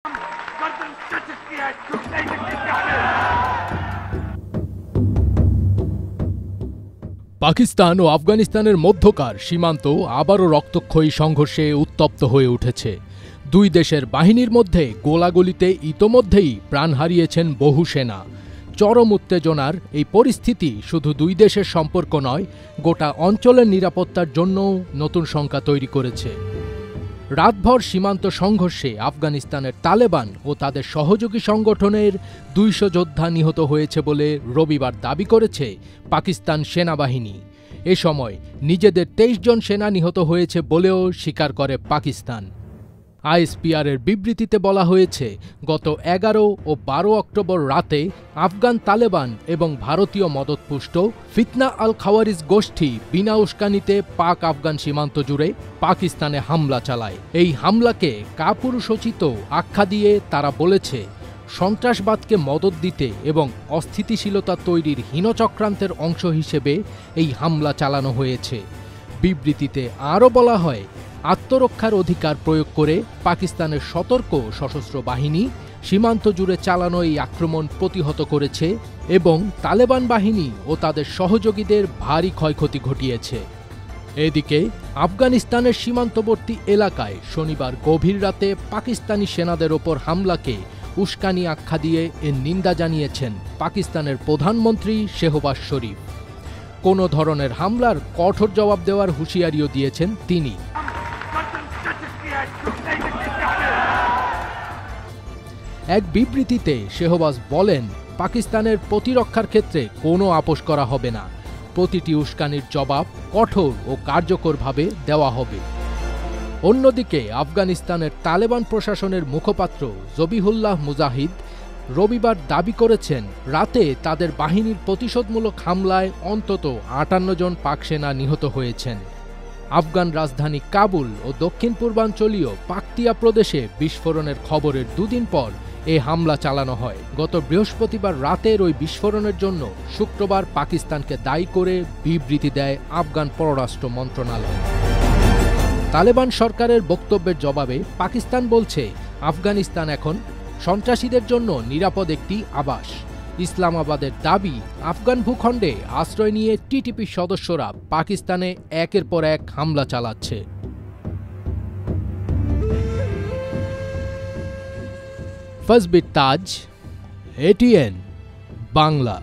गर्दन कट चुकी है, झुक नहीं सकती प्यारे। পাকিস্তান ও আফগানিস্তানের মধ্যকার সীমান্ত আবারও রক্তক্ষয়ী সংঘর্ষে উত্তপ্ত হয়ে উঠেছে। দুই দেশের বাহিনীর মধ্যে গোলাগুলিতে ইতোমধ্যেই প্রাণ হারিয়েছেন বহু সেনা। চরম উত্তেজনার এই পরিস্থিতি শুধু দুই দেশের সম্পর্ক নয়, গোটা অঞ্চলের নিরাপত্তার জন্যও নতুন শঙ্কা তৈরি করেছে। রাতভর সীমান্ত সংঘর্ষে আফগানিস্তানের তালেবান ও তাদের সহযোগী সংগঠনের ২০০ যোদ্ধা নিহত হয়েছে বলে রবিবার দাবি করেছে পাকিস্তান সেনাবাহিনী। এ সময় নিজেদের ২৩ জন সেনা নিহত হয়েছে বলেও স্বীকার করে পাকিস্তান। আইএসপিআরের বিবৃতিতে বলা হয়েছে, গত ১১ ও ১২ অক্টোবর রাতে আফগান তালেবান এবং ভারতীয় মদতপুষ্ট ফিতনা আল খাওয়ারিজ গোষ্ঠী বিনা উস্কানিতে পাক আফগান সীমান্ত জুড়ে পাকিস্তানে হামলা চালায়। এই হামলাকে কাপুরুষোচিত আখ্যা দিয়ে তারা বলেছে, সন্ত্রাসবাদকে মদত দিতে এবং অস্থিতিশীলতা তৈরির হীনচক্রান্তের অংশ হিসেবে এই হামলা চালানো হয়েছে। বিবৃতিতে আরও বলা হয়, আত্মরক্ষার অধিকার প্রয়োগ করে পাকিস্তানের সতর্ক সশস্ত্র বাহিনী সীমান্ত জুড়ে চালানো এই আক্রমণ প্রতিহত করেছে এবং তালেবান বাহিনী ও তাদের সহযোগীদের ভারী ক্ষয়ক্ষতি ঘটিয়েছে। এদিকে আফগানিস্তানের সীমান্তবর্তী এলাকায় শনিবার গভীর রাতে পাকিস্তানি সেনাদের ওপর হামলাকে উস্কানি আখ্যা দিয়ে এর নিন্দা জানিয়েছেন পাকিস্তানের প্রধানমন্ত্রী শেহবাজ শরীফ। কোনো ধরনের হামলার কঠোর জবাব দেওয়ার হুঁশিয়ারিও দিয়েছেন তিনি। এক বিবৃতিতে শেহবাজ বলেন, পাকিস্তানের প্রতিরক্ষার ক্ষেত্রে কোনো আপোষ করা হবে না। প্রতিটি উস্কানির জবাব কঠোর ও কার্যকরভাবে দেওয়া হবে। অন্যদিকে আফগানিস্তানের তালেবান প্রশাসনের মুখপাত্র জবিহুল্লাহ মুজাহিদ রবিবার দাবি করেছেন, রাতে তাদের বাহিনীর প্রতিশোধমূলক হামলায় অন্তত ৫৮ জন পাক সেনা নিহত হয়েছেন। আফগান রাজধানী কাবুল ও দক্ষিণ পূর্বাঞ্চলীয় পাকতিয়া প্রদেশে বিস্ফোরণের খবরের দুদিন পর এ হামলা চালানো হয়। গত বৃহস্পতিবার রাতের ওই বিস্ফোরণের জন্য শুক্রবার পাকিস্তানকে দায়ী করে বিবৃতি দেয় আফগান পররাষ্ট্র মন্ত্রণালয়। তালেবান সরকারের বক্তব্যের জবাবে পাকিস্তান বলছে, আফগানিস্তান এখন সন্ত্রাসীদের জন্য নিরাপদ একটি আবাস। ইসলামাবাদের দাবি, আফগান ভূখণ্ডে আশ্রয় নিয়ে টিটিপি সদস্যরা পাকিস্তানে একের পর এক হামলা চালাচ্ছে। ফজবির তাজ, এটিএন বাংলা।